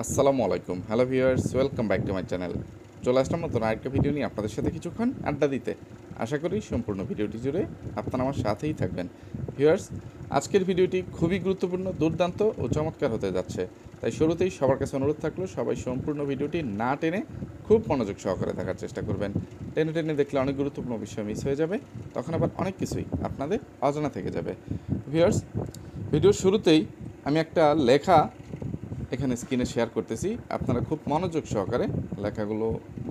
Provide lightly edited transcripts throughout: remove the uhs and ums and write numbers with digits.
আসসালামু আলাইকুম, hello viewers, welcome back to my channel. চলে আসলাম নতুন আরেকটা ভিডিও নিয়ে আপনাদের সাথে কিছুক্ষণ আড্ডা দিতে। আশা করি সম্পূর্ণ ভিডিওটি জুড়ে আপনারা আমার সাথেই থাকবেন। ভিউয়ার্স, আজকের ভিডিওটি খুবই গুরুত্বপূর্ণ, দুর্দান্ত ও চমৎকার হতে যাচ্ছে। তাই শুরুতেই সবার কাছে অনুরোধ থাকলো, সবাই সম্পূর্ণ ভিডিওটি না টেনে খুব মনোযোগ সহকারে দেখার চেষ্টা করবেন। টেনে টেনে দেখলে অনেক গুরুত্বপূর্ণ বিষয় মিস হয়ে যাবে, তখন আবার অনেক কিছুই আপনাদের অজানা থেকে যাবে। ভিউয়ার্স, ভিডিওর শুরুতেই আমি একটা লেখা এখানে স্ক্রিনে শেয়ার করতেছি। আপনারা খুব মনোযোগ সহকারে লেখাগুলো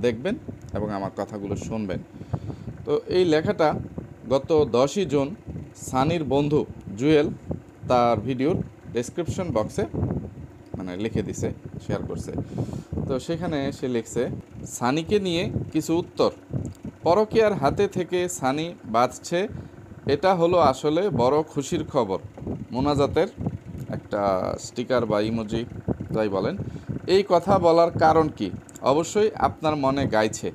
দেখবেন এবং আমার কথাগুলো শুনবেন। তো এই লেখাটা গত 10ই জুন সানির বন্ধু জুয়েল তার ভিডিওর ডেসক্রিপশন বক্সে লিখে দিছে, শেয়ার করছে। তো সেখানে সে লিখছে, সানিকে নিয়ে কিছু উত্তর। পরকীয়ার হাতে থেকে সানি বাঁচছে, এটা হলো আসলে বড় খুশির খবর। মোনাজাতের একটা স্টিকার বা ইমোজি যাই বলেন। এই কথা বলার কারণ কি অবশ্যই আপনার মনে গাইছে।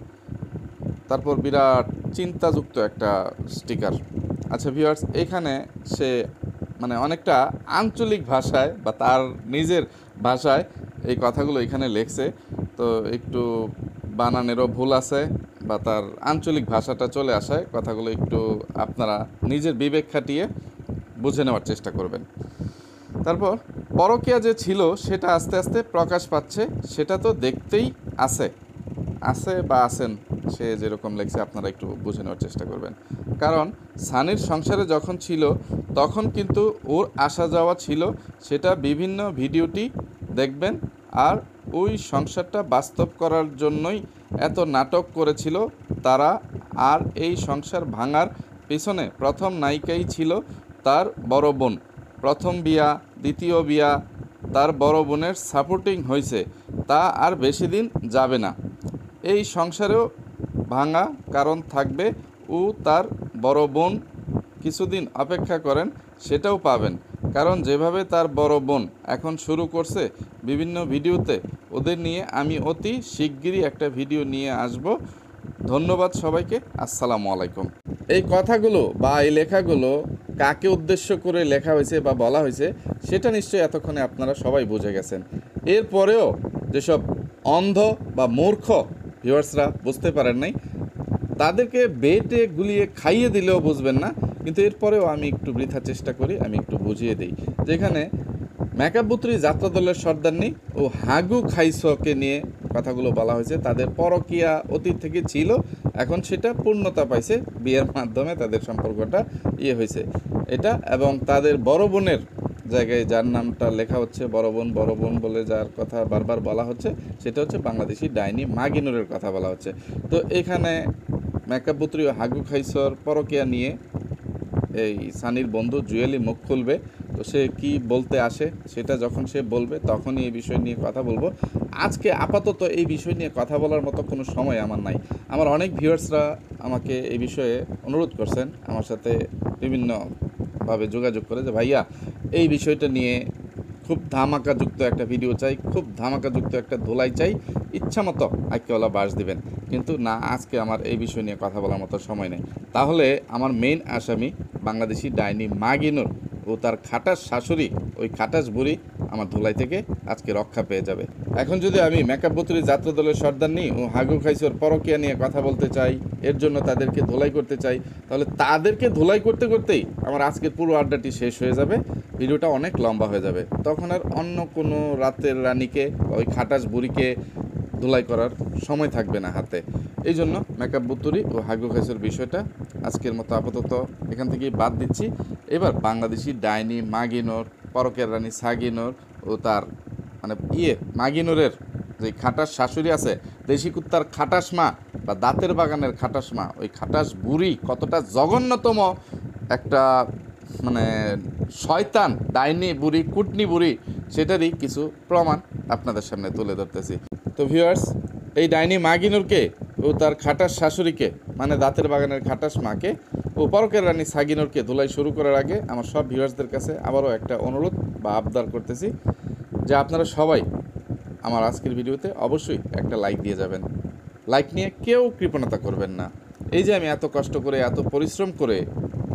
তারপর বিরাট চিন্তাযুক্ত একটা স্টিকার। আচ্ছা ভিউয়ার্স, এখানে সে অনেকটা আঞ্চলিক ভাষায় বা তার নিজের ভাষায় এই কথাগুলো এখানে লেখছে। তো একটু বানানেরও ভুল আছে বা তার আঞ্চলিক ভাষাটা চলে আসায় কথাগুলো একটু আপনারা নিজের বিবেক খাটিয়ে বুঝে নেওয়ার চেষ্টা করবেন। তারপর পরকীয়া যে ছিল সেটা আস্তে আস্তে প্রকাশ পাচ্ছে, সেটা তো দেখতেই আছে বা আছেন, সে যেরকম লেখছে আপনারা একটু বুঝে নেওয়ার চেষ্টা করবেন। কারণ সানির সংসারে যখন ছিল তখন কিন্তু ওর আসা যাওয়া ছিল, সেটা বিভিন্ন ভিডিওটি দেখবেন। আর ওই সংসারটা বাস্তব করার জন্যই এত নাটক করেছিল তারা। আর এই সংসার ভাঙার পিছনে প্রথম নায়িকাই ছিল তার বড় বোন। প্রথম বিয়া, দ্বিতীয় বিয়া, তার বড় বোনের সাপোর্টিং হয়েছে, তা আর বেশি দিন যাবে না। এই সংসারেও ভাঙা কারণ থাকবে, ও তার বড় বোন কিছুদিন অপেক্ষা করেন, সেটাও পাবেন। কারণ যেভাবে তার বড় বোন এখন শুরু করছে বিভিন্ন ভিডিওতে, ওদের নিয়ে আমি অতি শিগগিরই একটা ভিডিও নিয়ে আসব। ধন্যবাদ সবাইকে, আসসালামু আলাইকুম। এই কথাগুলো বা এই লেখাগুলো কাকে উদ্দেশ্য করে লেখা হয়েছে বা বলা হয়েছে সেটা নিশ্চয়ই এতক্ষণে আপনারা সবাই বুঝে গেছেন। এরপরেও যেসব অন্ধ বা মূর্খ ভিউয়ার্সরা বুঝতে পারেন নাই, তাদেরকে বেটে গুলিয়ে খাইয়ে দিলেও বুঝবেন না। কিন্তু এরপরেও আমি একটু বৃথা চেষ্টা করি, আমি একটু বুঝিয়ে দিই। যেখানে মেকাবুত্রী যাত্রা দলের সর্দারনি ও হাগু খাইসকে নিয়ে কথাগুলো বলা হয়েছে। তাদের পরকীয়া অতীত থেকে ছিল, এখন সেটা পূর্ণতা পাইছে, বিয়ের মাধ্যমে তাদের সম্পর্কটা হয়েছে এটা। এবং তাদের বড় বোনের জায়গায় যার নামটা লেখা হচ্ছে বড় বোন বলে যার কথা বারবার বলা হচ্ছে, সেটা হচ্ছে বাংলাদেশি ডাইনি মাগিনুরের কথা বলা হচ্ছে। তো এখানে মেকাবুত্রী ও হাগু খাইসর পরকীয়া নিয়ে এই সানির বন্ধু জুয়েলি মুখ খুলবে। তো সে কি বলতে আসে সেটা যখন সে বলবে তখনই এই বিষয় নিয়ে কথা বলবো। আজকে আপাতত এই বিষয় নিয়ে কথা বলার মতো কোনো সময় আমার নাই। আমার অনেক ভিউয়ার্সরা আমাকে এই বিষয়ে অনুরোধ করছেন, আমার সাথে বিভিন্নভাবে যোগাযোগ করে যে ভাইয়া এই বিষয়টা নিয়ে খুব ধামাকাযুক্ত একটা ভিডিও চাই, খুব ধামাকাযুক্ত একটা ধোলাই চাই, ইচ্ছা মতো আইকেওয়ালা বাস দিবেন। কিন্তু না, আজকে আমার এই বিষয় নিয়ে কথা বলার মতো সময় নেই। তাহলে আমার মেইন আসামি বাংলাদেশি ডাইনি মাগিনুর ও তার খাটাস শাশুড়ি, ওই খাটাস বুড়ি আমার ধুলাই থেকে আজকে রক্ষা পেয়ে যাবে। এখন যদি আমি মেকাবুত্রী যাত্রা দলের সর্দারনি ও হাগু খাইসর পরকীয়া নিয়ে কথা বলতে চাই, এর জন্য তাদেরকে ধোলাই করতে চাই, তাহলে তাদেরকে ধোলাই করতে করতেই আমার আজকের পুরো আড্ডাটি শেষ হয়ে যাবে, ভিডিওটা অনেক লম্বা হয়ে যাবে। তখন আর অন্য কোনো রাতের রানীকে ওই খাটাস বুড়িকে ধোলাই করার সময় থাকবে না হাতে। এই জন্য মেকাবুত্তুরি ও হাগু খাইসের বিষয়টা আজকের মতো আপাতত এখান থেকেই বাদ দিচ্ছি। এবার বাংলাদেশি ডাইনি মাগিনোর, পরকের রানী সাগিনোর ও তার মাগিনোরের যে খাটাস শাশুড়ি আছে, দেশি কুত্তার খাটাস মা বা দাঁতের বাগানের খাটাস মা, ওই খাটাস বুড়ি কতটা জঘন্যতম একটা শয়তান ডাইনি বুড়ি, কুটনি বুড়ি, সেটারই কিছু প্রমাণ আপনাদের সামনে তুলে ধরতেছি। তো ভিউয়ার্স, এই ডাইনি মাগিনুরকে ও তার খাটাস শাশুড়িকে দাঁতের বাগানের খাটাস মাকে ও পরকের রানী সাগিনুরকে ধুলাই শুরু করার আগে আমার সব ভিউয়ার্সদের কাছে আবারও একটা অনুরোধ বা আবদার করতেছি যে আপনারা সবাই আমার আজকের ভিডিওতে অবশ্যই একটা লাইক দিয়ে যাবেন। লাইক নিয়ে কেউ কৃপণতা করবেন না। এই যে আমি এত কষ্ট করে, এত পরিশ্রম করে,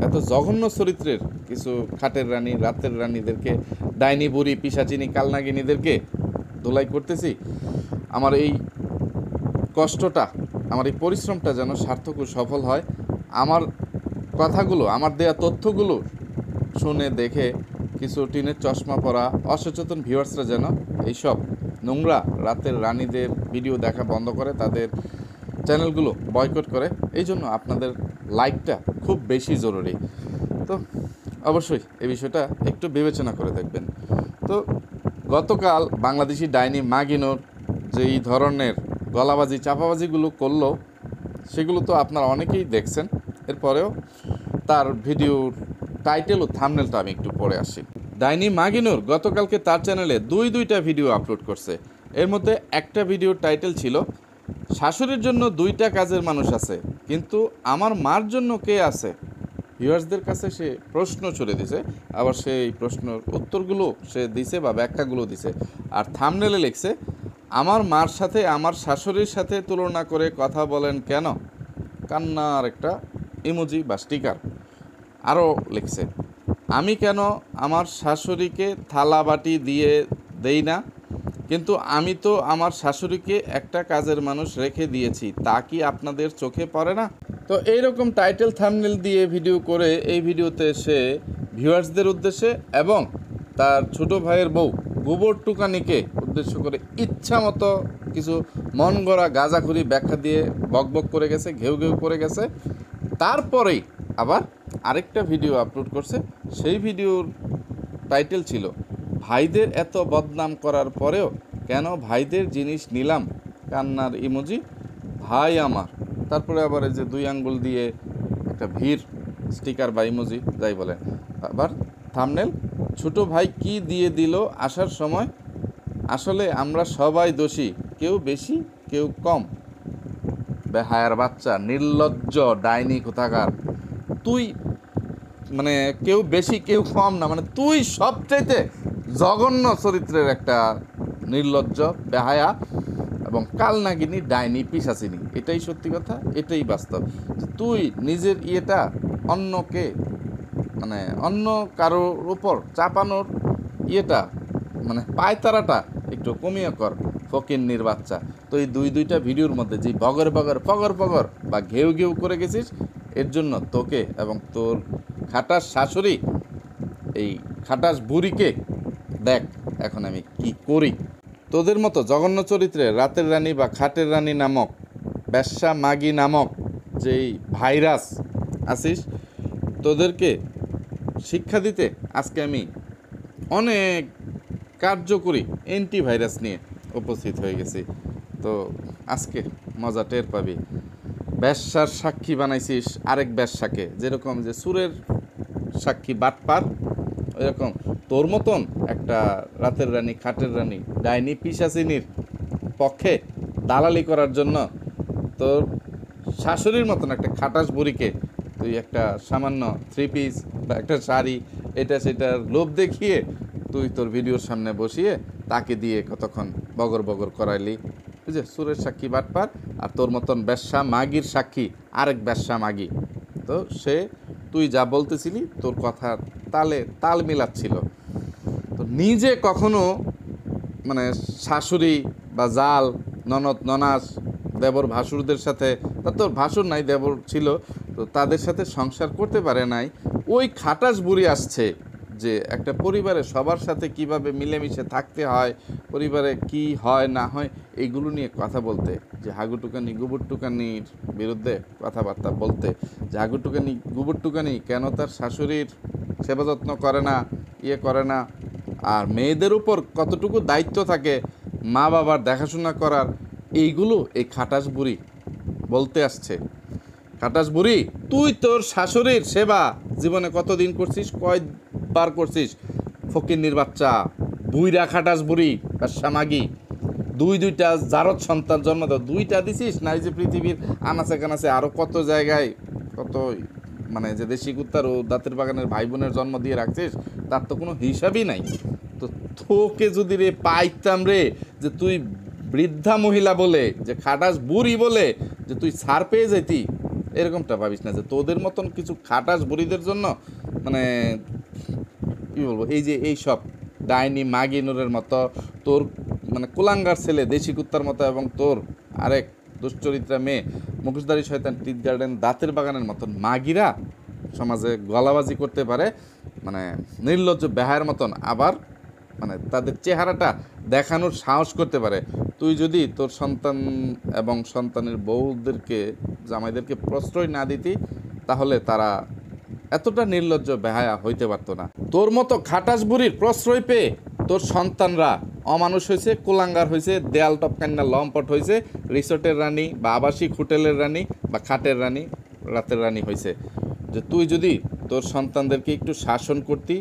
এত জঘন্য চরিত্রের কিছু খাটের রানী, রাতের রানীদেরকে, ডাইনি বুড়ি, পিশাচিনী, কালনাগিনীদেরকে ধুলাই করতেছি, আমার এই কষ্টটা, আমার এই পরিশ্রমটা যেন সার্থক ও সফল হয়। আমার কথাগুলো, আমার দেয়া তথ্যগুলো শুনে দেখে কিছু টিনের চশমা পরা অসচেতন ভিউয়ার্সরা যেন এইসব নোংরা রাতের রানীদের ভিডিও দেখা বন্ধ করে, তাদের চ্যানেলগুলো বয়কট করে। এই জন্য আপনাদের লাইকটা খুব বেশি জরুরি। তো অবশ্যই এই বিষয়টা একটু বিবেচনা করে দেখবেন। তো গতকাল বাংলাদেশি ডাইনি মাগিনোর যেই ধরনের গলাবাজি চাপাবাজিগুলো করলো, সেগুলো তো আপনারা অনেকেই দেখছেন। এরপরেও তার ভিডিওর টাইটেল ও থাম্বনেলটা আমি একটু পড়ে আসি। ডাইনি মাগিনুর গতকালকে তার চ্যানেলে দুইটা ভিডিও আপলোড করছে। এর মধ্যে একটা ভিডিওর টাইটেল ছিল শাশুড়ির জন্য 2টা কাজের মানুষ আছে, কিন্তু আমার মার জন্য কে আছে। ভিউয়ার্সদের কাছে সে প্রশ্ন ছুড়ে দিছে, আবার সেই প্রশ্নের উত্তরগুলো সে দিছে বা ব্যাখ্যাগুলো দিছে। আর থাম্বনেলে লিখছে, আমার মার সাথে আমার শাশুড়ির সাথে তুলনা করে কথা বলেন কেন, কান্নার একটা ইমোজি বা স্টিকার। আরও লিখছে, আমি কেন আমার শাশুড়িকে থালা বাটি দিয়ে দেই না, কিন্তু আমি তো আমার শাশুড়িকে একটা কাজের মানুষ রেখে দিয়েছি, তা কি আপনাদের চোখে পড়ে না। তো এইরকম টাইটেল থাম্বনেল দিয়ে ভিডিও করে এই ভিডিওতে সে ভিউয়ার্সদের উদ্দেশ্যে এবং তার ছোট ভাইয়ের বউ গোবর টুকানিকে উদ্দেশ্য করে ইচ্ছা মতো কিছু মন গড়া গাঁজাখুরি ব্যাখ্যা দিয়ে বকবক করে গেছে, ঘেউ ঘেউ করে গেছে। তারপরেই আবার আরেকটা ভিডিও আপলোড করছে। সেই ভিডিওর টাইটেল ছিল, ভাইদের এত বদনাম করার পরেও কেন ভাইদের জিনিস নিলাম, কান্নার ইমোজি, ভাই আমার। তারপরে আবার এই যে 2 আঙ্গুল দিয়ে একটা ভিড় স্টিকার বা ইমোজি যাই বলে। আবার থাম্বনেল, ছোট ভাই কি দিয়ে দিল আসার সময়, আসলে আমরা সবাই দোষী, কেউ বেশি কেউ কম। বেহায়ার বাচ্চা, নির্লজ্জ ডাইনি কোথাকার, তুই মানে কেউ বেশি কেউ কম না, মানে তুই সবচাইতে জঘন্য চরিত্রের একটা নির্লজ্জ, বেহায়া এবং কালনাগিনী, ডাইনি, পিশাচিনী। এটাই সত্যি কথা, এটাই বাস্তব। যে তুই নিজের ইয়েটা অন্যকে মানে অন্য কারোর উপর চাপানোর ইয়েটা মানে পায়তারাটা একটু কমিয়ে কর, ফকিন্নির বাচ্চা। তো এই দুইটা ভিডিওর মধ্যে যে বগর বগর পগর পগর বা ঘেউ ঘেউ করে গেছিস, এর জন্য তোকে এবং তোর খাটাস শাশুড়ি, এই খাটাস বুড়িকে দেখ এখন আমি কি করি। তোদের মতো জঘন্য চরিত্রে রাতের রানী বা খাটের রানী নামক, বেশ্যা মাগি নামক যেই ভাইরাস আসিস, তোদেরকে শিক্ষা দিতে আজকে আমি অনেক কার্যকরী অ্যান্টিভাইরাস নিয়ে উপস্থিত হয়ে গেছি। তো আজকে মজা টের পাবি। বেশ্যার সাক্ষী বানাইছিস আরেক বেশ্যাকে, যেরকম যে সুরের সাক্ষী বাটপার, ওইরকম তোর মতন একটা রাতের রানী, খাটের রানী, ডাইনি, পিশাচিনীর পক্ষে দালালি করার জন্য তোর শাশুড়ির মতন একটা খাটাস বুড়িকে তুই একটা সামান্য 3 পিস বা একটা শাড়ি এটা সেটার লোভ দেখিয়ে তুই তোর ভিডিওর সামনে বসিয়ে তাকে দিয়ে কতক্ষণ বগর বগর করাইলি। বুঝে, সুরের সাক্ষী বাটপার, আর তোর মতন বেশ্যা মাগির সাক্ষী আরেক বেশ্যা মাগি। তো সে তুই যা বলতেছিলি তোর কথার তালে তাল মিলাচ্ছিল। তো নিজে কখনো মানে শাশুড়ি বা জাল, ননদ, ননাস, দেবর, ভাসুরদের সাথে, তা তোর ভাসুর নাই, দেবর ছিল, তো তাদের সাথে সংসার করতে পারে নাই। ওই খাটাস বুড়ি আসছে যে একটা পরিবারে সবার সাথে কিভাবে মিলেমিশে থাকতে হয়, পরিবারে কি হয় না হয় এইগুলো নিয়ে কথা বলতে, যে হাগুটুকানি গোবরটুকানির বিরুদ্ধে কথাবার্তা বলতে, যে হাগুটুকানি গোবরটুকানি কেন তার শাশুড়ির সেবা যত্ন করে না, ইয়ে করে না, আর মেয়েদের উপর কতটুকু দায়িত্ব থাকে মা বাবার দেখাশোনা করার, এইগুলো এই খাটাস বুড়ি বলতে আসছে। খাটাস বুড়ি, তুই তোর শাশুড়ির সেবা জীবনে কতদিন করছিস, কয়বার করছিস? ফকিন্নির বাচ্চা, বুইরা খাটাস বুড়ি আর সামাগি, দুইটা জারদ সন্তান জন্ম দাও, 2টা দিছিস না? এই যে পৃথিবীর আনাচে কানাচে আরও কত জায়গায় কত মানে যে দেশি কুত্তার ও দাঁতের বাগানের ভাই বোনের জন্ম দিয়ে রাখছিস, তার তো কোনো হিসাবই নাই। তো তোকে যদি রে পাইতাম রে, যে তুই বৃদ্ধা মহিলা বলে, যে খাটাস বুড়ি বলে যে তুই ছাড় পেয়ে যেতি, এরকমটা ভাবিস না। যে তোদের মতন কিছু খাটাস বুড়িদের জন্য মানে কী বলবো, এই যে এই সব ডাইনি মাগিনুরের মতো, তোর মানে কুলাঙ্গার ছেলে দেশি কুত্তার মতো, এবং তোর আরেক দুশ্চরিত্রা মেয়ে মুখোশধারী শয়তান টিট গার্ডেন দাঁতের বাগানের মতন মাগিরা সমাজে গলাবাজি করতে পারে, মানে নির্লজ্জ বেহায়ের মতন, আবার মানে তাদের চেহারাটা দেখানোর সাহস করতে পারে। তুই যদি তোর সন্তান এবং সন্তানের বউদেরকে, জামাইদেরকে প্রশ্রয় না দিতি, তাহলে তারা এতটা নির্লজ্জ বেহায়া হইতে পারতো না। তোর মতো খাটাস বুড়ির প্রশ্রয় পেয়ে তোর সন্তানরা অমানুষ হয়েছে, কুলাঙ্গার হয়েছে, দেয়াল টপকান্না লম্পট হয়েছে, রিসোর্টের রানী বা আবাসিক হোটেলের রানী বা খাটের রানী, রাতের রানী হয়েছে। যে তুই যদি তোর সন্তানদেরকে একটু শাসন করতি,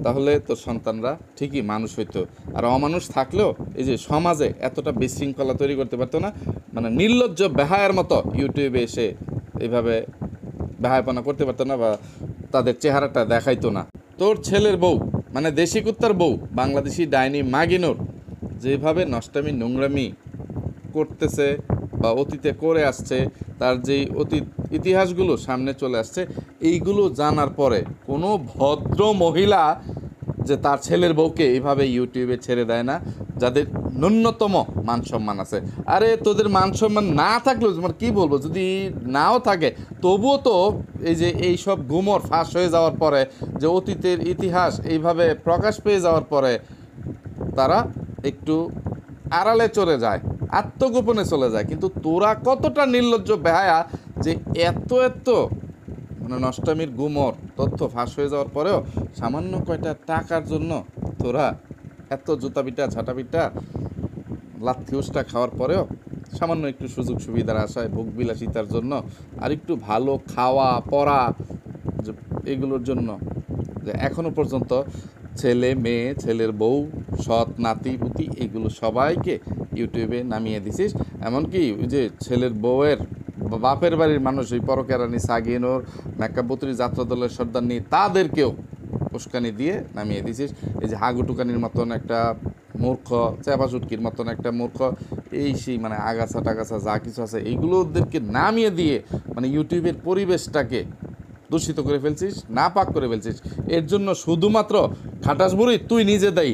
তাহলে তোর সন্তানরা ঠিকই মানুষ হইতো। আর অমানুষ থাকলেও এই যে সমাজে এতটা বিশৃঙ্খলা তৈরি করতে পারতো না, মানে নির্লজ্জ বেহায়ার মতো ইউটিউবে এসে এইভাবে বেহায়াপনা করতে পারতো না, বা তাদের চেহারাটা দেখাইতো না। তোর ছেলের বউ মানে দেশি কুত্তার বউ বাংলাদেশি ডাইনি মাগিনুর যেভাবে নষ্টামি নোংরামি করতেছে বা অতীতে করে আসছে, তার যেই অতীত ইতিহাসগুলো সামনে চলে আসছে, এইগুলো জানার পরে কোনো ভদ্র মহিলা যে তার ছেলের বউকে এইভাবে ইউটিউবে ছেড়ে দেয় না, যাদের ন্যূনতম মান সম্মান আছে। আরে তোদের মান সম্মান না থাকলেও, তোমার কী বলবো, যদি নাও থাকে তবুও তো এই যে এইসব গুমর ফাঁস হয়ে যাওয়ার পরে, যে অতীতের ইতিহাস এইভাবে প্রকাশ পেয়ে যাওয়ার পরে তারা একটু আড়ালে চলে যায়, আত্মগোপনে চলে যায়। কিন্তু তোরা কতটা নির্লজ্জ বেহায়া যে এত এত মানে নষ্টামির গুমর তথ্য ফাঁস হয়ে যাওয়ার পরেও সামান্য কয়টা টাকার জন্য তোরা এত জুতা পিটা ঝাঁটা পিটা লাথি উষ্টা খাওয়ার পরেও সামান্য একটু সুযোগ সুবিধার আশায় ভোগ বিলাসিতার জন্য আর একটু ভালো খাওয়া পড়া এগুলোর জন্য যে এখনও পর্যন্ত ছেলে মেয়ে, ছেলের বউ, সৎ নাতি পুতি এগুলো সবাইকে ইউটিউবে নামিয়ে দিছিস। এমনকি ওই যে ছেলের বউয়ের বাপের বাড়ির মানুষ, ওই পরকেরানি সাগিনোর মেকাবুতরি যাত্রা দলের সর্দারনি, তাদেরকেও উস্কানি দিয়ে নামিয়ে দিছিস। এই যে হাগুটুকানির মতন একটা মূর্খ, চেপা চুটকির মতন একটা মূর্খ, এই সেই মানে আগাছা টাগাছা যা কিছু আছে এইগুলো ওদেরকে নামিয়ে দিয়ে মানে ইউটিউবের পরিবেশটাকে দূষিত করে ফেলছিস, নাপাক করে ফেলছিস। এর জন্য শুধুমাত্র খাটাস বুড়ি তুই নিজে দায়ী।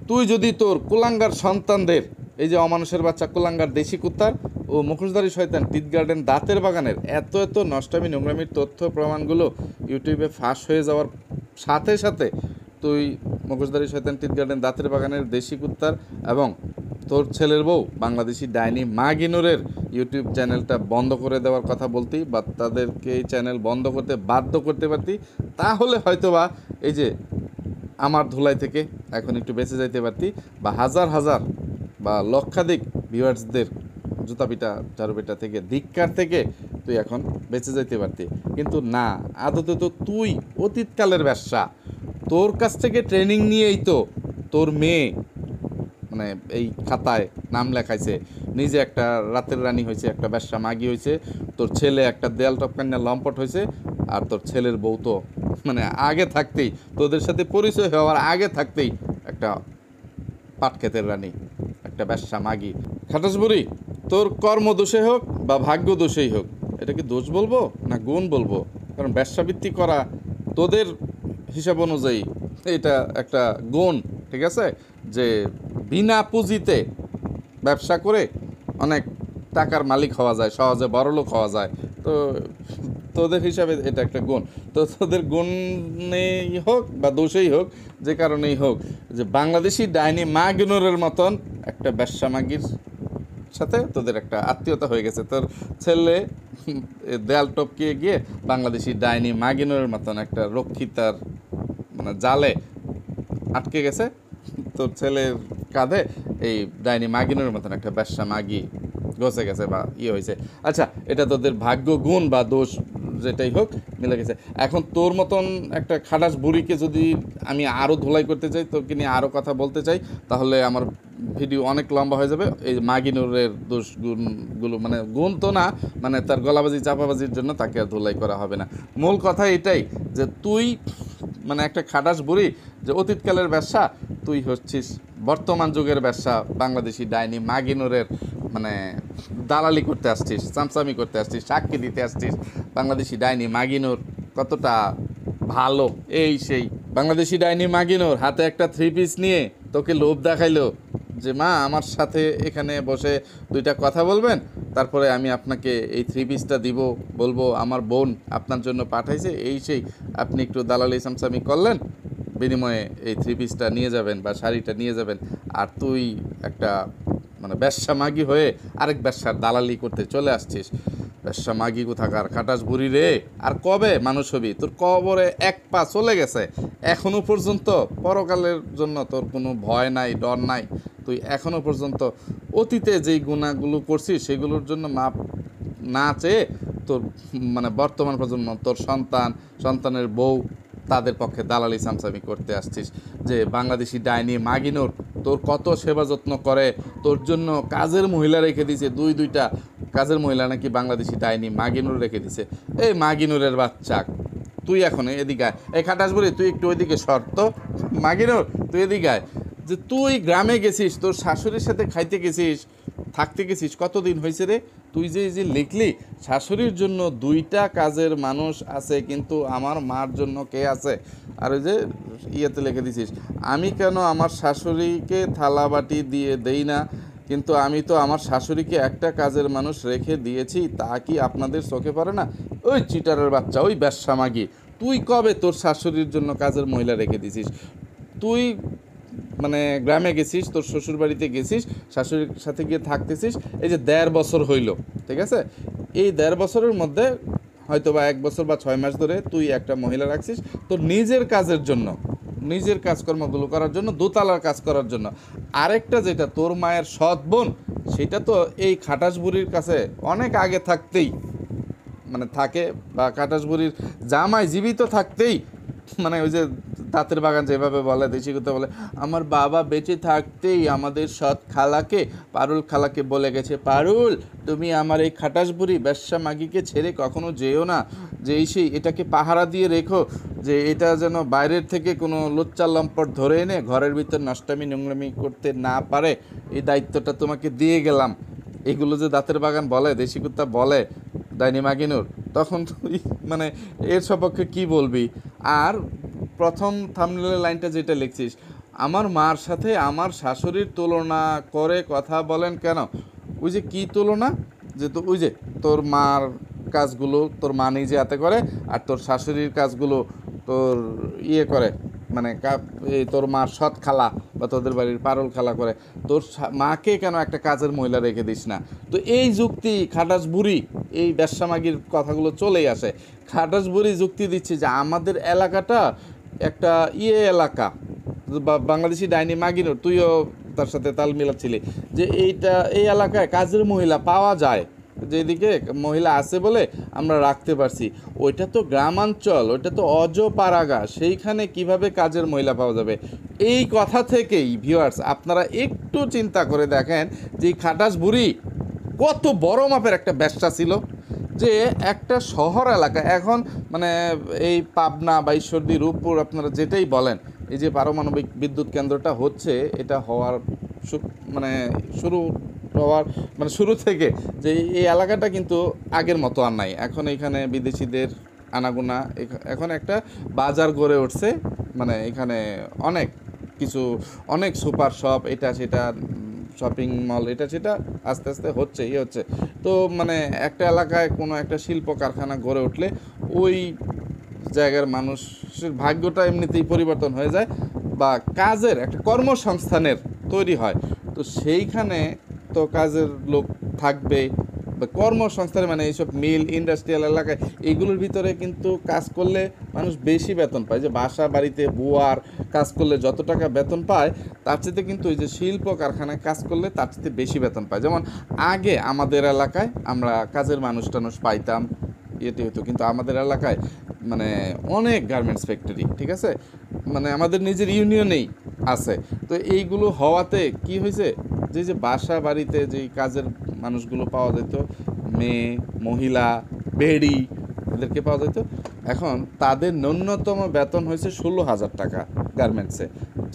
তুই যদি তোর কুলাঙ্গার সন্তানদের, এই যে অমানুষের বাচ্চা কুলাঙ্গার দেশি কুত্তার ও মুখোশধারী শয়তান টিট গার্ডেন দাঁতের বাগানের এত এত নষ্টামি নোংরামির তথ্য প্রমাণগুলো ইউটিউবে ফাঁস হয়ে যাওয়ার সাথে সাথে তুই মুখোশধারী শয়তান টিট গার্ডেন দাঁতের বাগানের দেশি কুত্তার এবং তোর ছেলের বউ বাংলাদেশি ডাইনি মাগিনুরের ইউটিউব চ্যানেলটা বন্ধ করে দেওয়ার কথা বলতি, বা তাদেরকে এই চ্যানেল বন্ধ করতে বাধ্য করতে পারতি, তাহলে হয়তোবা এই যে আমার ধুলাই থেকে এখন একটু বেঁচে যাইতে পারতি, বা হাজার হাজার বা লক্ষাধিক ভিউয়ার্সদের জুতাপিটা ঝাড়ুপিটা থেকে, ধিক্কার থেকে তুই এখন বেঁচে যাইতে পারতি। কিন্তু না, আদতে তো তুই অতীতকালের ব্যবসা, তোর কাছ থেকে ট্রেনিং নিয়েই তো তোর মেয়ে মানে এই খাতায় নাম লেখাইছে, নিজে একটা রাতের রানী হয়েছে, একটা ব্যবসা মাগি হয়েছে, তোর ছেলে একটা দেয়াল টপকান্না লম্পট হয়েছে, আর তোর ছেলের বউ তো মানে আগে থাকতেই, তোদের সাথে পরিচয় হওয়ার আগে থাকতেই একটা পাটক্ষেতের রানী, একটা ব্যবসা মাগি। খাটাস বুড়ি, তোর কর্ম দোষে হোক বা ভাগ্য দোষেই হোক, এটাকে দোষ বলবো না গুণ বলবো? কারণ ব্যবসাবৃত্তি করা তোদের হিসাব অনুযায়ী এটা একটা গুণ, ঠিক আছে? যে বিনা পুঁজিতে ব্যবসা করে অনেক টাকার মালিক হওয়া যায়, সহজে বড়লোক হওয়া যায়। তো তোদের হিসাবে এটা একটা গুণ। তো তোদের গুণেই হোক বা দোষেই হোক, যে কারণেই হোক, যে বাংলাদেশি ডাইনি মাগিনুরের মতন একটা ব্যবসা মাগির সাথে তোদের একটা আত্মীয়তা হয়ে গেছে। তোর ছেলে দেয়াল টপকিয়ে গিয়ে বাংলাদেশি ডাইনি মাগিনুরের মতন একটা রক্ষিতার মানে জালে আটকে গেছে। তোর ছেলের কাঁধে এই ডাইনি মাগিনুরের মতন একটা ব্যবসা মাগি গছে গেছে বা ইয়ে হয়েছে। আচ্ছা, এটা তোদের ভাগ্য, গুণ বা দোষ যেটাই হোক মিলে গেছে। এখন তোর মতন একটা খাটাস বুড়িকে যদি আমি আরও ধোলাই করতে চাই, তোকে নিয়ে আরও কথা বলতে চাই, তাহলে আমার ভিডিও অনেক লম্বা হয়ে যাবে। এই মাগিনুরের দোষ গুণগুলো মানে গুণ তো না, মানে তার গলাবাজি চাপাবাজির জন্য তাকে আর ধোলাই করা হবে না। মূল কথা এটাই যে তুই মানে একটা খাটাস বুড়ি, যে অতীতকালের ব্যবসা, তুই হচ্ছিস বর্তমান যুগের ব্যবসা, বাংলাদেশি ডাইনি মাগিনুরের মানে দালালি করতে আসছিস, চামচামি করতে আসছিস, সাক্ষী দিতে আসছিস বাংলাদেশি ডাইনি মাগিনুর কতটা ভালো, এই সেই বাংলাদেশি ডাইনি মাগিনোর হাতে একটা 3 পিস নিয়ে তোকে লোভ দেখাইলো যে মা আমার সাথে এখানে বসে 2টা কথা বলবেন, তারপরে আমি আপনাকে এই 3 পিসটা দিব, বলবো আমার বোন আপনার জন্য পাঠাইছে, এই সেই আপনি একটু দালালি সামসামি করলেন, বিনিময়ে এই 3 পিসটা নিয়ে যাবেন বা শাড়িটা নিয়ে যাবেন। আর তুই একটা মানে ব্যবসা মাগি হয়ে আরেক ব্যবসার দালালি করতে চলে আসছিস। ব্যবসা মাগি কোথাকার খাটাস বুড়ি রে, আর কবে মানুষ হবি? তোর কবরে 1 পা চলে গেছে, এখনো পর্যন্ত পরকালের জন্য তোর কোনো ভয় নাই, ডর নাই। তুই এখনো পর্যন্ত অতীতে যেই গুণাগুলো করছিস সেগুলোর জন্য মাপ না চেয়ে তোর মানে বর্তমান প্রজন্ম, তোর সন্তানের বউ, তাদের পক্ষে দালালি সামসামি করতে আসছিস। যে বাংলাদেশি ডাইনি মাগিনোর তোর কত সেবা যত্ন করে, তোর জন্য কাজের মহিলা রেখে দিছে, 2টা কাজের মহিলা নাকি বাংলাদেশি ডাইনি মাগিনুর রেখে দিছে। এই মাগিনুরের বাচ্চা, তুই এখন এদিকে আয়। এই খাটাস বলি তুই একটু ওইদিকে শর্ত, মাগিনুর তুই এদিকে আয়। যে তুই গ্রামে গেছিস, তোর শাশুড়ির সাথে খাইতে গেছিস, থাকতে গেছিস, কতদিন হয়েছে রে? তুই যে লিখলি শাশুড়ির জন্য 2টা কাজের মানুষ আছে, কিন্তু আমার মার জন্য কে আছে? আর ওই যে ইয়েতে লিখে দিছিস, আমি কেন আমার শাশুড়িকে থালা বাটি দিয়ে দেই না, কিন্তু আমি তো আমার শাশুড়িকে একটা কাজের মানুষ রেখে দিয়েছি, তা কি আপনাদের চোখে পড়ে না? ওই চিটারের বাচ্চা, ওই ব্যবসা মাগি, তুই কবে তোর শাশুড়ির জন্য কাজের মহিলা রেখে দিছিস? তুই মানে গ্রামে গেছিস, তোর শ্বশুর বাড়িতে গেছিস, শাশুড়ির সাথে গিয়ে থাকতেছিস, এই যে 1.5 বছর হইল, ঠিক আছে? এই 1.5 বছরের মধ্যে হয়তো বা 1 বছর বা 6 মাস ধরে তুই একটা মহিলা রাখছিস তোর নিজের কাজের জন্য, নিজের কাজকর্মগুলো করার জন্য, দোতলার কাজ করার জন্য। আরেকটা যেটা তোর মায়ের সৎ বোন, সেটা তো এই খাটাস বুড়ির কাছে অনেক আগে থাকতেই মানে থাকে, বা খাটাস বুড়ির জামাই জীবিত থাকতেই মানে ওই যে দাঁতের বাগান যেভাবে বলে, দেশি কথা বলে, আমার বাবা বেঁচে থাকতেই আমাদের সৎ খালাকে, পারুল খালাকে বলে গেছে, পারুল তুমি আমার এই খাটাস বুড়ি ব্যবসা মাগিকে ছেড়ে কখনো যেও না, যে সেই এটাকে পাহারা দিয়ে রেখো, যে এটা যেন বাইরের থেকে কোনো লুচ্চা লম্পট ধরে এনে ঘরের ভিতর নষ্টামি নোংরামি করতে না পারে, এই দায়িত্বটা তোমাকে দিয়ে গেলাম। এগুলো যে দাঁতের বাগান বলে, দেশি কুত্তা বলে ডাইনি মাগিনুর, তখন তুই মানে এর সপক্ষে কি বলবি? আর প্রথম থাম্বনেলের লাইনটা যেটা লিখছিস, আমার মার সাথে আমার শাশুড়ির তুলনা করে কথা বলেন কেন? ওই যে কী তুলনা? যে তো ওই যে তোর মার কাজগুলো তোর মা নিজে হাতে করে, আর তোর শাশুড়ির কাজগুলো তোর ইয়ে করে, মানে এই তোর মার সৎ খালা বা তোদের বাড়ির পারুল খালা করে, তোর মাকে কেন একটা কাজের মহিলা রেখে দিস না? তো এই যুক্তি খাটাস বুড়ি, এই ব্যবসামাগির কথাগুলো চলেই আসে। খাটাস বুড়ি যুক্তি দিচ্ছে যে আমাদের এলাকাটা একটা এলাকা, বা বাংলাদেশি ডাইনি মাগিনোর, তুইও তার সাথে তাল মিলাচ্ছিলি যে এই এলাকায় কাজের মহিলা পাওয়া যায়, যেদিকে মহিলা আছে বলে আমরা রাখতে পারছি। ওইটা তো গ্রামাঞ্চল, ওইটা তো অজপাড়াগা, সেইখানে কিভাবে কাজের মহিলা পাওয়া যাবে? এই কথা থেকেই ভিউয়ার্স আপনারা একটু চিন্তা করে দেখেন যে খাটাস বুড়ি কত বড় মাপের একটা ব্যবসা ছিল, যে একটা শহর এলাকা এখন মানে এই পাবনা বা ঈশ্বরদী, রূপপুর, আপনারা যেটাই বলেন, এই যে পারমাণবিক বিদ্যুৎ কেন্দ্রটা হচ্ছে, এটা হওয়ার মানে শুরু থেকে যে এই এলাকাটা কিন্তু আগের মতো আর নাই। এখন এখানে বিদেশিদের আনাগোনা, এখন একটা বাজার গড়ে উঠছে, মানে এখানে অনেক কিছু, অনেক সুপার শপ, এটা সেটা শপিং মল, এটা সেটা আস্তে আস্তে হচ্ছে। তো মানে একটা এলাকায় কোনো একটা শিল্প কারখানা গড়ে উঠলে ওই জায়গার মানুষের ভাগ্যটা এমনিতেই পরিবর্তন হয়ে যায়, বা কাজের একটা কর্মসংস্থানের তৈরি হয়। তো সেইখানে তো কাজের লোক থাকবে, বা কর্মসংস্থানে মানে এইসব মিল, ইন্ডাস্ট্রিয়াল এলাকায় এইগুলোর ভিতরে কিন্তু কাজ করলে মানুষ বেশি বেতন পায়। যে বাসা বাড়িতে বুয়ার কাজ করলে যত টাকা বেতন পায়, তার চেয়ে কিন্তু ওই যে শিল্প কারখানায় কাজ করলে তার চেয়ে বেশি বেতন পায়। যেমন আগে আমাদের এলাকায় আমরা কাজের মানুষ টানুষ পাইতাম, ইয়েতে হতো, কিন্তু আমাদের এলাকায় মানে অনেক গার্মেন্টস ফ্যাক্টরি, ঠিক আছে, মানে আমাদের নিজের ইউনিয়নেই আছে। তো এইগুলো হওয়াতে কি হয়েছে, যে বাসা বাড়িতে যেই কাজের মানুষগুলো পাওয়া যেত, মেয়ে, মহিলা, বেড়ি, এদেরকে পাওয়া যেত, এখন তাদের ন্যূনতম বেতন হয়েছে 16,000 টাকা। গার্মেন্টসে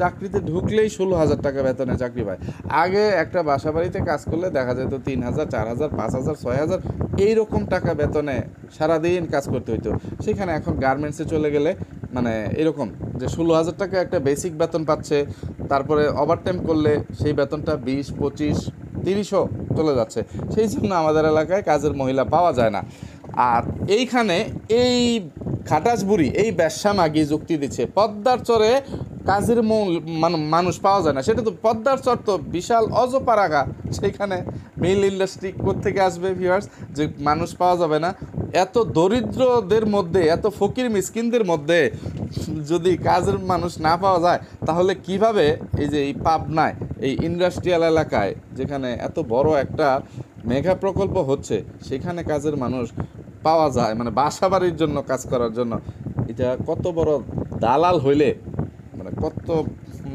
চাকরিতে ঢুকলেই 16,000 টাকা বেতনে চাকরি পায়। আগে একটা বাসা বাড়িতে কাজ করলে দেখা যেত 3,000, 4,000, 5,000, 6,000 এইরকম টাকা বেতনে সারাদিন কাজ করতে হইতো। সেখানে এখন গার্মেন্টসে চলে গেলে মানে এরকম যে 16,000 টাকা একটা বেসিক বেতন পাচ্ছে, তারপরে ওভারটাইম করলে সেই বেতনটা 20, 25, 30ও চলে যাচ্ছে। সেই জন্য আমাদের এলাকায় কাজের মহিলা পাওয়া যায় না। আর এইখানে এই খাটাস বুড়ি এই ব্যবসা মাগি যুক্তি দিচ্ছে পদ্মার চরে কাজের মানুষ পাওয়া যায় না। সেটা তো পদ্মার চর তো বিশাল অজপাড়াগা, সেইখানে মিল ইন্ডাস্ট্রি কোত্থেকে আসবে ভিউয়ার্স যে মানুষ পাওয়া যাবে না? এত দরিদ্রদের মধ্যে, এত ফকির মিসকিনদের মধ্যে যদি কাজের মানুষ না পাওয়া যায়, তাহলে কিভাবে এই যে এই পাবনায় এই ইন্ডাস্ট্রিয়াল এলাকায় যেখানে এত বড় একটা মেগা প্রকল্প হচ্ছে সেখানে কাজের মানুষ পাওয়া যায়, মানে বাসা বাড়ির জন্য কাজ করার জন্য? এটা কত বড় দালাল হইলে, মানে কত,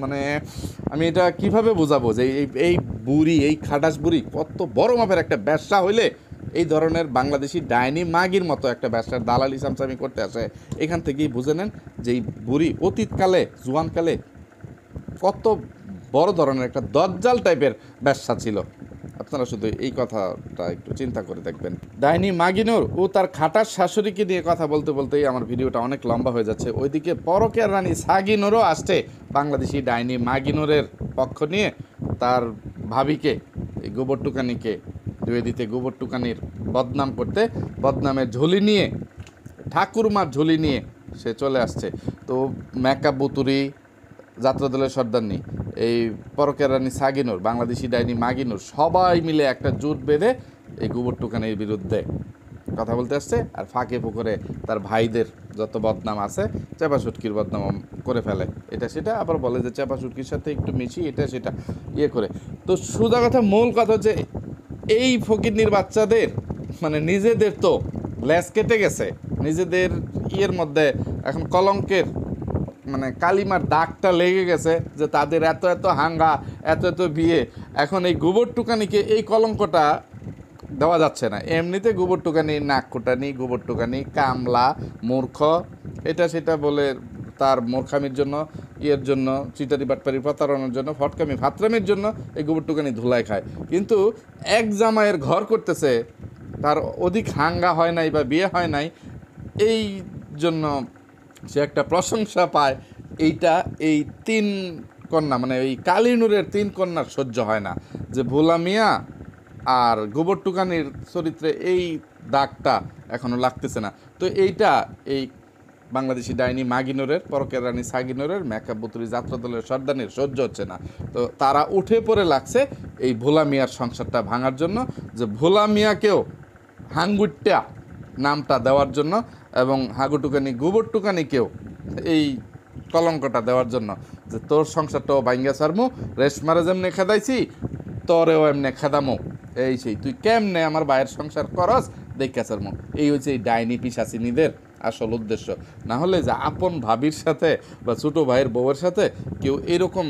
মানে আমি এটা কিভাবে বোঝাবো যে এই বুড়ি, এই খাটাস বুড়ি কত বড় মাপের একটা ব্যবসা হইলে এই ধরনের বাংলাদেশি ডাইনি মাগির মতো একটা ব্যবসার দালালি সামসামি করতে আসে। এখান থেকেই বুঝে নেন যে এই বুড়ি অতীতকালে, জুয়ানকালে কত বড় ধরনের একটা দজ্জাল টাইপের ব্যবসা ছিল। আপনারা শুধু এই কথাটা একটু চিন্তা করে দেখবেন। ডাইনি মাগিনুর ও তার খাটাস শাশুড়িকে নিয়ে কথা বলতে বলতেই আমার ভিডিওটা অনেক লম্বা হয়ে যাচ্ছে। ওইদিকে পরকের রানী সাগিনুরও আসছে বাংলাদেশি ডাইনি মাগিনুরের পক্ষ নিয়ে তার ভাবিকে, এই গোবর টুকানিকে ধুয়ে দিতে, গোবর টুকানির বদনাম করতে, বদনামের ঝুলি নিয়ে, ঠাকুরমার ঝুলি নিয়ে সে চলে আসছে। তো মেকআপ বুতুরি, যাত্রাদলের সর্দারনি, এই পরকের রানী সাগিনুর, বাংলাদেশি ডাইনি মাগিনুর সবাই মিলে একটা জোট বেঁধে এই গোবর টুকানির বিরুদ্ধে কথা বলতে আসছে। আর ফাঁকে পুকুরে তার ভাইদের যত বদনাম আছে, চেপা সুটকির বদনাম করে ফেলে, এটা সেটা, আবার বলে যে চেপা সুটকির সাথে একটু মিশি এটা সেটা ইয়ে করে। তো সোজা কথা, মূল কথা হচ্ছে এই ফকিরনির বাচ্চাদের মানে নিজেদের তো লেজ কেটে গেছে, নিজেদের ইয়ের মধ্যে এখন কলঙ্কের মানে কালিমার দাগটা লেগে গেছে যে তাদের এত এত হাঙ্গা, এত এত বিয়ে। এখন এই গোবর টুকানিকে এই কলঙ্কটা দেওয়া যাচ্ছে না। এমনিতে গোবর টুকানি নাক কুটানি, গোবর টুকানি কামলা, মূর্খ, এটা সেটা বলে তার মূর্খামির জন্য, ইয়ের জন্য, চিটারি বাটপারি প্রতারণার জন্য, ফটকামি ফাতরামির জন্য এই গোবর টুকানি ধুলাই খায়। কিন্তু এক জামাইয়ের ঘর করতেছে, তার অধিক হাঙ্গা হয় নাই বা বিয়ে হয় নাই, এই জন্য সে একটা প্রশংসা পায়। এইটা এই 3 কন্যা মানে এই কালীনুরের 3 কন্যার সহ্য হয় না যে ভোলা মিয়া আর গোবর টুকানির চরিত্রে এই দাগটা এখনও লাগতেছে না। তো এইটা এই বাংলাদেশি ডাইনি মাগিনুরের, পরকের রানী সাগিনুরের, মেকআপ বুতুরি যাত্রাদলের সর্দানির সহ্য হচ্ছে না। তো তারা উঠে পড়ে লাগছে এই ভোলা মিয়ার সংসারটা ভাঙার জন্য, যে ভোলা মিয়াকেও হাঙ্গুট্টা নামটা দেওয়ার জন্য এবং হাগুটুকানি গোবর টুকানিকেও এই কলঙ্কটা দেওয়ার জন্য, যে তোর সংসারটাও ভাঙ্গা সারমু, রেশমারে যেমনি খেদাইছি তোরেও এমনি খেদামো, এই সেই তুই কেমনে আমার ভাইয়ের সংসার করস দেখা সারমু। এই হচ্ছে এই ডাইনি পিশাচিনীদের আসল উদ্দেশ্য। না হলে যে আপন ভাবির সাথে বা ছোটো ভাইয়ের বউয়ের সাথে কেউ এরকম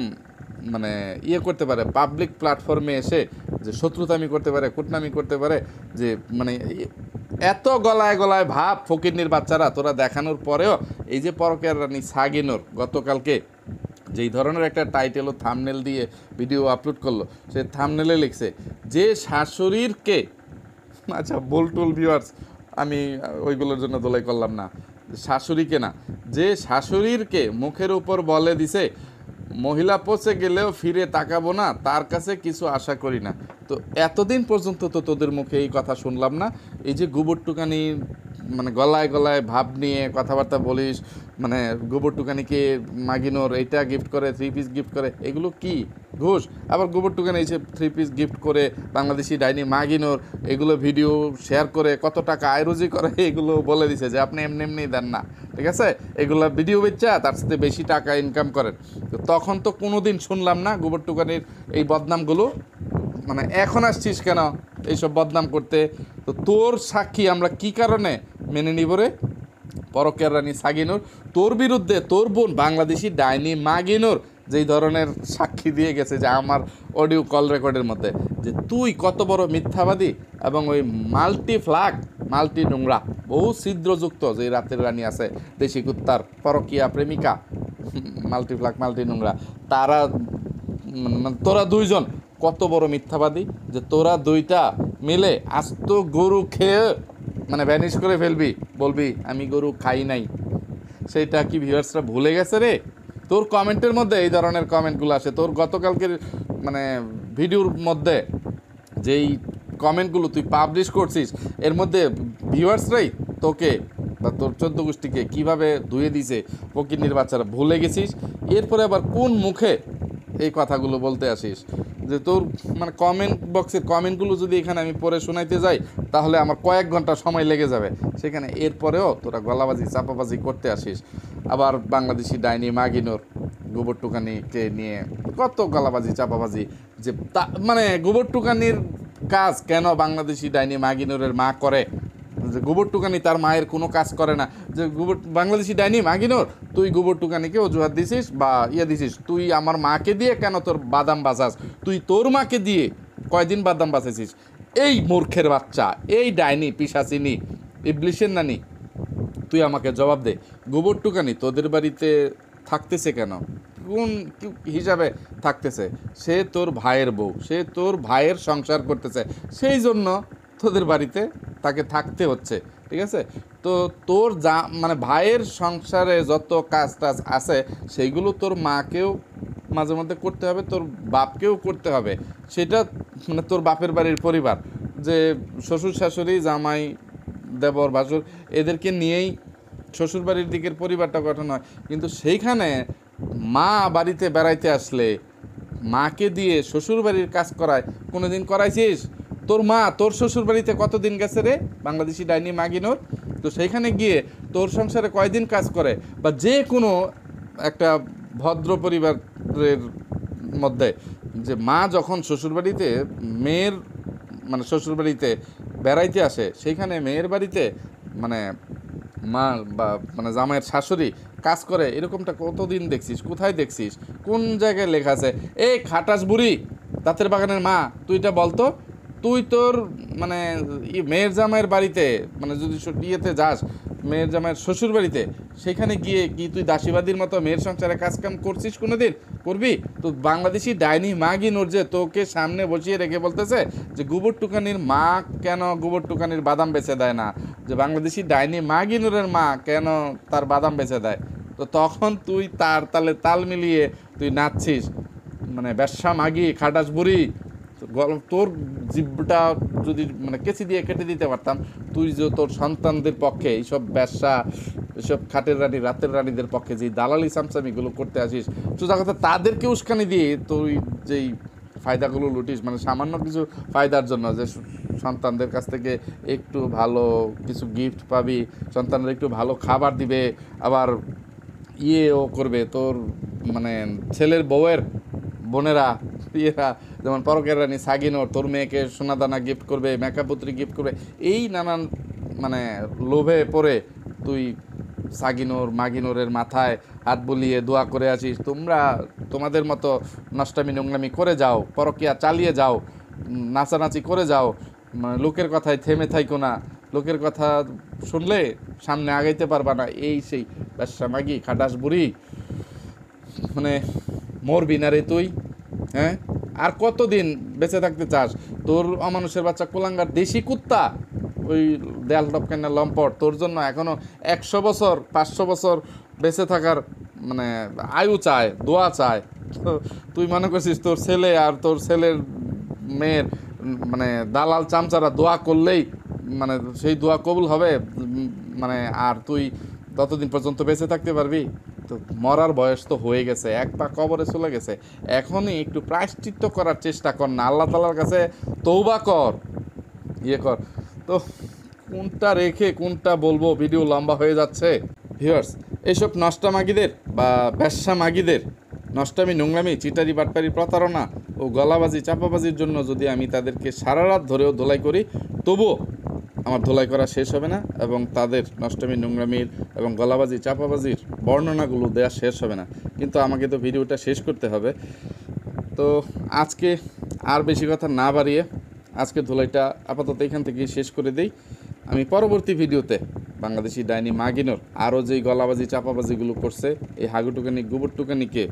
মানে ইয়ে করতে পারে, পাবলিক প্ল্যাটফর্মে এসে যে শত্রুতামি করতে পারে, কুটনামি করতে পারে, যে মানে এত গলায় গলায় ভাব ফকিরনির বাচ্চারা তোরা দেখানোর পরেও এই যে পরকের রানী সাগিনুর গতকালকে যেই ধরনের একটা টাইটেল ও থাম্বনেল দিয়ে ভিডিও আপলোড করলো, সে থাম্বনেলে লিখছে যে শাশুড়িরকে, আচ্ছা বোলটুল ভিউয়ার্স আমি ওইগুলোর জন্য দোলাই করলাম না, শাশুড়িকে না, যে শাশুড়িরকে মুখের উপর বলে দিছে মহিলা পচে গেলেও ফিরে তাকাবো না, তার কাছে কিছু আশা করি না। তো এতদিন পর্যন্ত তো তোদের মুখে এই কথা শুনলাম না। এই যে গোবর টুকানি মানে গলায় গলায় ভাব নিয়ে কথাবার্তা বলিস, মানে গোবর টুকানিকে মাগিনোর এইটা গিফট করে, 3 পিস গিফট করে, এগুলো কি ঘুষ? আবার গোবর টুকানি এসে 3 পিস গিফট করে বাংলাদেশি ডাইনি মাগিনোর এগুলো ভিডিও শেয়ার করে কত টাকা আয় রুজি করে এগুলো বলে দিছে যে আপনি এমনি এমনি দেন না, ঠিক আছে, এগুলো ভিডিও বেচা তার সাথে বেশি টাকা ইনকাম করেন। তো তখন তো কোনো দিন শুনলাম না গোবর টুকানির এই বদনামগুলো, মানে এখন আসছিস কেন এইসব বদনাম করতে? তো তোর সাক্ষী আমরা কি কারণে মেনে নিব রে পরকের রানী সাগিনুর? তোর বিরুদ্ধে তোর বোন বাংলাদেশি ডাইনি মাগিনুর যেই ধরনের সাক্ষী দিয়ে গেছে যে আমার অডিও কল রেকর্ডের মধ্যে, যে তুই কত বড় মিথ্যাবাদী এবং ওই মাল্টি নোংরা বহু ছিদ্রযুক্ত যে রাতের রানী আছে দেশি কুত্তার পরকিয়া প্রেমিকা মাল্টি নোংরা, তারা তোরা দুইজন কত বড় মিথ্যাবাদী যে তোরা দুইটা মিলে আস্ত গরু খেয়ে মানে ভ্যানিশ করে ফেলবি, বলবি আমি গরু খাই নাই। সেইটা কি ভিউয়ার্সরা ভুলে গেছে রে? তোর কমেন্টের মধ্যে এই ধরনের কমেন্টগুলো আসে, তোর গতকালকের মানে ভিডিওর মধ্যে যেই কমেন্টগুলো তুই পাবলিশ করছিস এর মধ্যে ভিউয়ার্সরাই তোকে বা তোর 14 গোষ্ঠীকে কীভাবে ধুয়ে দিছে ফকিন্নির বাচ্চারা ভুলে গেছিস। এরপরে আবার কোন মুখে এই কথাগুলো বলতে আসিস? যে তোর মানে কমেন্ট বক্সের কমেন্টগুলো যদি এখানে আমি পড়ে শোনাইতে যাই তাহলে আমার কয়েক ঘন্টা সময় লেগে যাবে সেখানে। এরপরেও তোরা গলাবাজি চাপাবাজি করতে আসিস। আবার বাংলাদেশি ডাইনি মাগিনোর গোবর টুকানিকে নিয়ে কত গলাবাজি চাপাবাজি, যে মানে গোবর টুকানির কাজ কেন বাংলাদেশি ডাইনি মাগিনোরের মা করে, যে গোবর টুকানি তার মায়ের কোনো কাজ করে না, যে বাংলাদেশি ডাইনি মাগিনোর তুই গোবর টুকানিকে অজুহাত দিছিস বা দিছিস, তুই আমার মাকে দিয়ে কেন তোর বাদাম বাঁচাস, তুই তোর মাকে দিয়ে কয়দিন বাদাম বাঁচাইছিস? এই মূর্খের বাচ্চা, এই ডাইনি পিশাচিনি ইবলিশের নানি, তুই আমাকে জবাব দে। গোবর টুকানি তোদের বাড়িতে থাকতেছে কেন, কোন হিসাবে থাকতেছে? সে তোর ভাইয়ের বউ, সে তোর ভাইয়ের সংসার করতেছে, সেই জন্য তোদের বাড়িতে তাকে থাকতে হচ্ছে, ঠিক আছে? তো তোর যা মানে ভাইয়ের সংসারে যত কাজ টাজ আছে সেইগুলো তোর মাকেও মাঝে মধ্যে করতে হবে, তোর বাপকেও করতে হবে। সেটা মানে তোর বাপের বাড়ির পরিবার, যে শ্বশুর শাশুড়ি জামাই দেবর ভাসুর এদেরকে নিয়েই শ্বশুরবাড়ির দিকের পরিবারটা গঠন হয়। কিন্তু সেইখানে মা বাড়িতে বেড়াইতে আসলে মাকে দিয়ে শ্বশুরবাড়ির কাজ করায়, কোনো দিন করাইছিস? তোর মা তোর শ্বশুরবাড়িতে কতদিন গেছে রে বাংলাদেশি ডাইনি মাগিনোর? তো সেইখানে গিয়ে তোর সংসারে কয়দিন কাজ করে? বা যে কোনো একটা ভদ্র পরিবারের মধ্যে যে মা যখন শ্বশুরবাড়িতে মেয়ের মানে শ্বশুরবাড়িতে বেড়াইতে আসে, সেইখানে মেয়ের বাড়িতে মানে মা বা মানে জামাইয়ের শাশুড়ি কাজ করে, এরকমটা কতদিন দেখছিস? কোথায় দেখছিস? কোন জায়গায় লেখা আছে? এই খাটাস বুড়ি দাঁতের বাগানের মা, তুই এটা বলতো, তুই তোর মানে মেয়ের জামাইয়ের বাড়িতে মানে যদি ইয়েতে যাস মেয়ের জামাইয়ের শ্বশুর বাড়িতে, সেখানে গিয়ে কি তুই দাসীবাদীর মতো মেয়ের সংসারে কাজকাম করছিস? কোনো দিন করবি? তো বাংলাদেশি ডাইনি মাগিনোর যে তোকে সামনে বসিয়ে রেখে বলতেছে যে গোবর টুকানির মা কেন গোবর টুকানির বাদাম বেচে দেয় না, যে বাংলাদেশি ডাইনি মাগিনোরের মা কেন তার বাদাম বেচে দেয়, তো তখন তুই তার তালে তাল মিলিয়ে তুই নাচছিস মানে ব্যবসা মাগি খাটাস বুড়ি। তোর জিভটা যদি মানে কেচি দিয়ে কেটে দিতে পারতাম, তুই যে তোর সন্তানদের পক্ষে এইসব ব্যবসা এসব খাটের রানী রাতের রানীদের পক্ষে যেই দালালি সামসামিগুলো করতে আসিস, সোজা কথা তাদেরকে উস্কানি দিয়ে তুই যেই ফায়দাগুলো লুটিস মানে সামান্য কিছু ফায়দার জন্য, যে সন্তানদের কাছ থেকে একটু ভালো কিছু গিফট পাবি, সন্তানদের একটু ভালো খাবার দিবে, আবার ও করবে তোর মানে ছেলের বউয়ের বোনেরা ইয়েরা, যেমন পরকের রানী সাগিনোর তোর মেয়েকে সোনাদানা গিফট করবে, মেকাপুত্রী গিফট করবে, এই নানান মানে লোভে পড়ে তুই সাগিনোর মাগিনোরের মাথায় হাত বুলিয়ে দোয়া করে আসিস, তোমাদের মতো নষ্টামি নোংরামি করে যাও, পরকিয়া চালিয়ে যাও, নাচানাচি করে যাও, মানে লোকের কথায় থেমে থাইকো না, লোকের কথা শুনলে সামনে আগাইতে পারবা না, এই সেই ব্যবসা মাগি খাটাস বুড়ি, মানে মরবি না রে তুই? হ্যাঁ, আর কতদিন বেঁচে থাকতে চাস? তোর অমানুষের বাচ্চা কুলাঙ্গার দেশি কুত্তা ওই দেয়াল টপকান্না লম্পট তোর জন্য এখনও 100 বছর 500 বছর বেঁচে থাকার মানে আয়ু চায়, দোয়া চায়। তো তুই মনে করছিস তোর ছেলে আর তোর ছেলের মেয়ের মানে দালাল চামচারা দোয়া করলেই মানে সেই দোয়া কবুল হবে মানে, আর তুই ততদিন পর্যন্ত বেঁচে থাকতে পারবি? তো মরার বয়স তো হয়ে গেছে, এক পা কবরে চলে গেছে, এখনই একটু প্রায়শ্চিত্ত করার চেষ্টা কর না, আল্লাহ তাআলার কাছে তওবা কর, কর। তো কোনটা রেখে কোনটা বলবো, ভিডিও লম্বা হয়ে যাচ্ছে। ভিউয়ার্স, এইসব নষ্টা মাগিদের বা ব্যবসা মাগিদের নষ্টামি নোংরামি চিটারি বাটপারি প্রতারণা ও গলাবাজি চাপাবাজির জন্য যদি আমি তাদেরকে সারা রাত ধরেও ধোলাই করি, তবুও আমার ধোলাই করা শেষ হবে না, এবং তাদের নষ্টামি নোংরামির এবং গলাবাজি চাপাবাজির বর্ণনাগুলো দেওয়া শেষ হবে না। কিন্তু আমাকে তো ভিডিওটা শেষ করতে হবে। তো আজকে আর বেশি কথা না বাড়িয়ে আজকে ধোলাইটা আপাতত এখান থেকেই শেষ করে দিই। আমি পরবর্তী ভিডিওতে বাংলাদেশি ডাইনি মাগিনোর আরও যেই গলাবাজি চাপাবাজিগুলো করছে, এই হাগুটুকানি গোবরটুকানিকে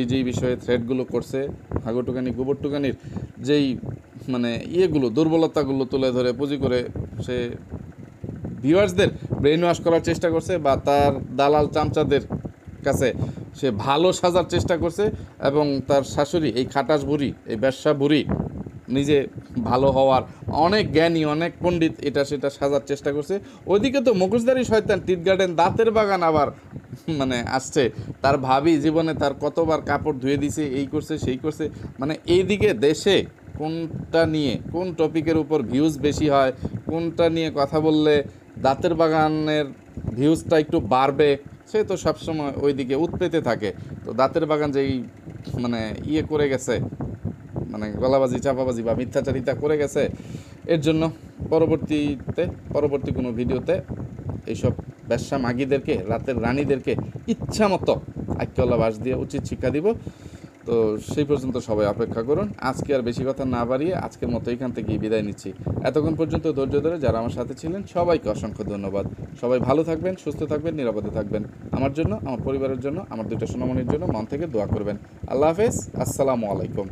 যেই বিষয়ে থ্রেটগুলো করছে, হাগুটুকানি গোবরটুকানির যেই মানে দুর্বলতাগুলো তুলে ধরে পুঁজি করে সে ভিউয়ার্সদের ব্রেন ওয়াশ করার চেষ্টা করছে বা তার দালাল চামচাদের কাছে সে ভালো সাজার চেষ্টা করছে, এবং তার শাশুড়ি এই খাটাস বুড়ি, এই ব্যবসা বুড়ি নিজে ভালো হওয়ার অনেক জ্ঞানী, অনেক পণ্ডিত, এটা সেটা সাজার চেষ্টা করছে। ওইদিকে তো মুখোশধারী শয়তান টিট গার্ডেন দাঁতের বাগান আবার মানে আসছে, তার ভাবি জীবনে তার কতবার কাপড় ধুয়ে দিছে, এই করছে সেই করছে। মানে এইদিকে দেশে কোনটা নিয়ে, কোন টপিকের উপর ভিউজ বেশি হয়, কোনটা নিয়ে কথা বললে দাঁতের বাগানের ভিউজটা একটু বাড়বে, সে তো সবসময় ওইদিকে উৎপেতে থাকে। তো দাঁতের বাগান যেই মানে করে গেছে, মানে গলাবাজি চাপাবাজি বা মিথ্যাচারিতা করে গেছে, এর জন্য পরবর্তী কোনো ভিডিওতে এইসব ব্যবসা মাগিদেরকে, রাতের রানীদেরকে ইচ্ছা মতো আক্কেওয়ালা বাস দিয়ে উচিত শিক্ষা দিব। তো সেই পর্যন্ত সবাই অপেক্ষা করুন। আজকে আর বেশি কথা না বাড়িয়ে আজকের মতো এখান থেকেই বিদায় নিচ্ছি। এতক্ষণ পর্যন্ত ধৈর্য ধরে যারা আমার সাথে ছিলেন সবাইকে অসংখ্য ধন্যবাদ। সবাই ভালো থাকবেন, সুস্থ থাকবেন, নিরাপদে থাকবেন। আমার জন্য, আমার পরিবারের জন্য, আমার দুটো সোনামণির জন্য মন থেকে দোয়া করবেন। আল্লাহ হাফেজ, আসসালামু আলাইকুম।